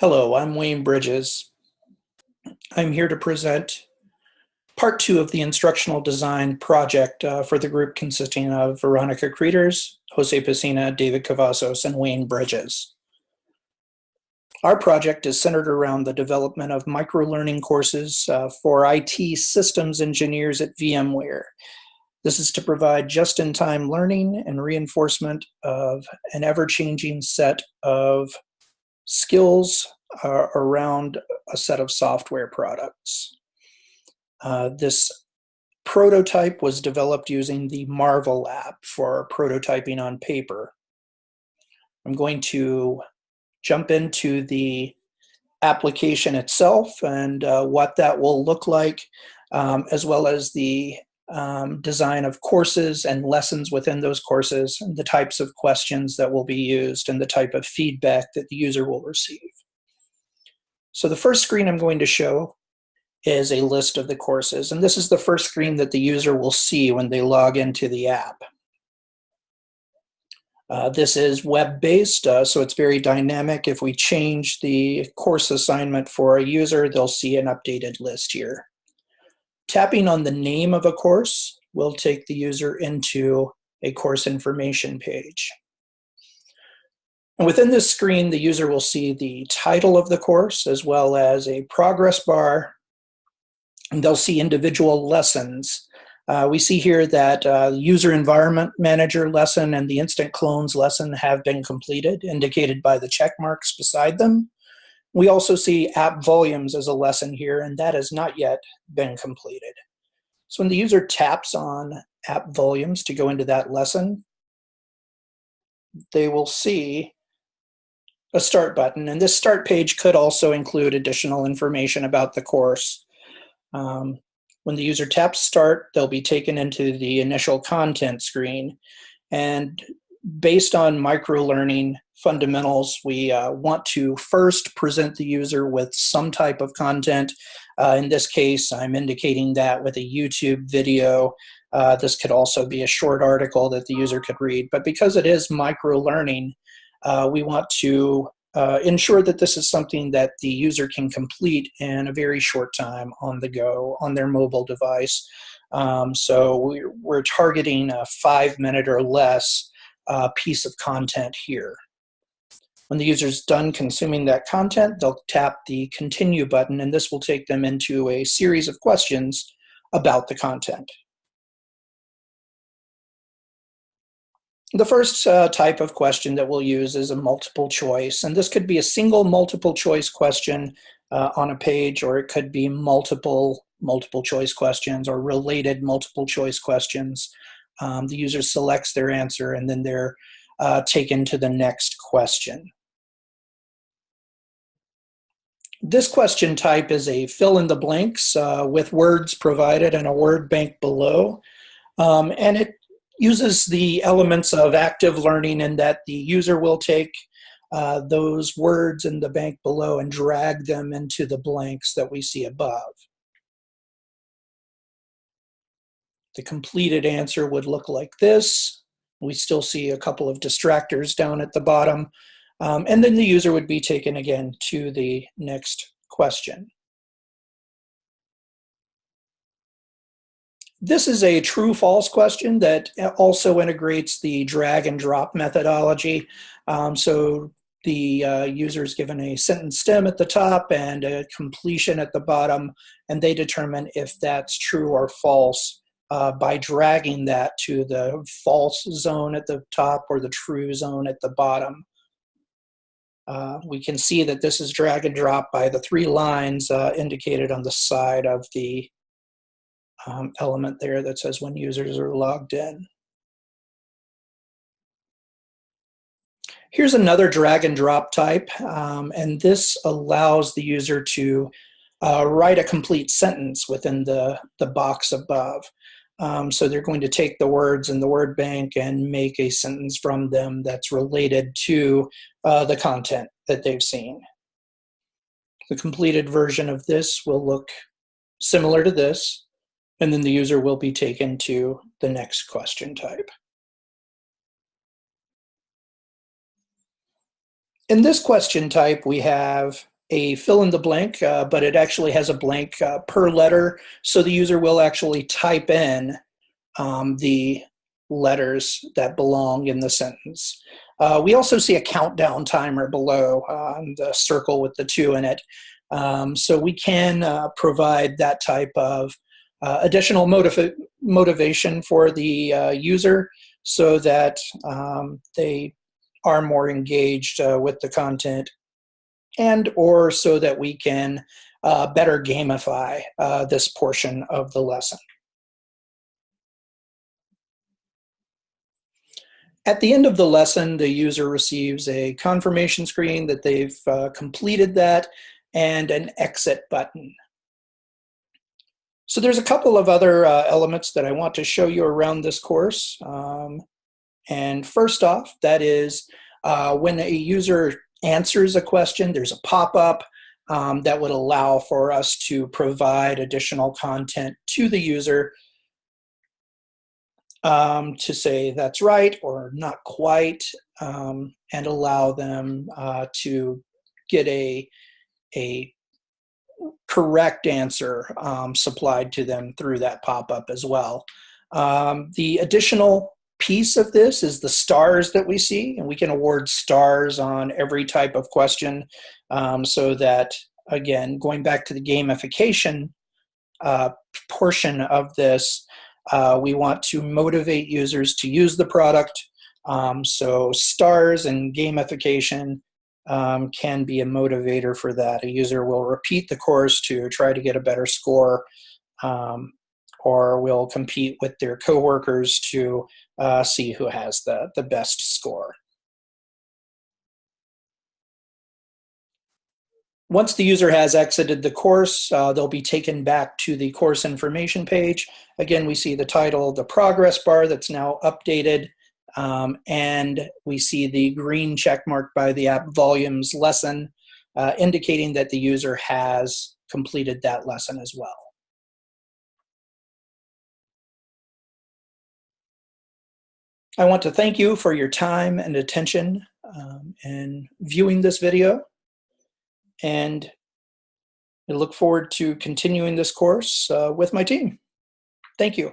Hello, I'm Wayne Bridges. I'm here to present part 2 of the instructional design project for the group consisting of Veronica Creeters, Jose Pacina, David Cavazos, and Wayne Bridges. Our project is centered around the development of microlearning courses for IT systems engineers at VMware. This is to provide just-in-time learning and reinforcement of an ever-changing set of skills around a set of software products. This prototype was developed using the Marvel app for prototyping on paper. I'm going to jump into the application itself and what that will look like, as well as the design of courses and lessons within those courses, and the types of questions that will be used, and the type of feedback that the user will receive. So the first screen I'm going to show is a list of the courses, and this is the first screen that the user will see when they log into the app. This is web-based, so it's very dynamic. If we change the course assignment for a user, they'll see an updated list here. Tapping on the name of a course will take the user into a course information page. And within this screen, the user will see the title of the course as well as a progress bar, and they'll see individual lessons. We see here that User Environment Manager lesson and the Instant Clones lesson have been completed, indicated by the check marks beside them. We also see app volumes as a lesson here, and that has not yet been completed. So when the user taps on app volumes to go into that lesson, they will see a start button, and this start page could also include additional information about the course. When the user taps start, they'll be taken into the initial content screen, and based on microlearning fundamentals, we want to first present the user with some type of content. In this case, I'm indicating that with a YouTube video. This could also be a short article that the user could read, but because it is microlearning, we want to ensure that this is something that the user can complete in a very short time on the go on their mobile device. So we're targeting a 5-minute or less piece of content here. When the user's done consuming that content, they'll tap the continue button, and this will take them into a series of questions about the content. The first type of question that we'll use is a multiple choice, and this could be a single multiple choice question on a page, or it could be multiple choice questions or related multiple choice questions. The user selects their answer, and then they're taken to the next question. This question type is a fill in the blanks with words provided and a word bank below, and it uses the elements of active learning in that the user will take those words in the bank below and drag them into the blanks that we see above. The completed answer would look like this. We still see a couple of distractors down at the bottom, and then the user would be taken again to the next question. This is a true-false question that also integrates the drag and drop methodology. So the user is given a sentence stem at the top and a completion at the bottom, and they determine if that's true or false by dragging that to the false zone at the top or the true zone at the bottom. We can see that this is drag and drop by the 3 lines indicated on the side of the element there that says when users are logged in. Here's another drag and drop type, and this allows the user to write a complete sentence within the box above. So they're going to take the words in the word bank and make a sentence from them that's related to the content that they've seen. The completed version of this will look similar to this, and then the user will be taken to the next question type. In this question type, we have a fill in the blank, but it actually has a blank per letter, so the user will actually type in the letters that belong in the sentence. We also see a countdown timer below the circle with the 2 in it. So we can provide that type of additional motivation for the user so that they are more engaged with the content, and or so that we can better gamify this portion of the lesson. At the end of the lesson, the user receives a confirmation screen that they've completed that and an exit button. So there's a couple of other elements that I want to show you around this course. And first off, that is when a user answers a question, there's a pop-up that would allow for us to provide additional content to the user to say that's right or not quite, and allow them to get a correct answer supplied to them through that pop-up as well. The additional piece of this is the stars that we see, and we can award stars on every type of question, so that, again, going back to the gamification portion of this, we want to motivate users to use the product. So stars and gamification can be a motivator for that. A user will repeat the course to try to get a better score, or will compete with their coworkers to see who has the best score. Once the user has exited the course, they'll be taken back to the course information page. Again, we see the title, the progress bar that's now updated, and we see the green check mark by the app volumes lesson, indicating that the user has completed that lesson as well. I want to thank you for your time and attention in viewing this video, and I look forward to continuing this course with my team. Thank you.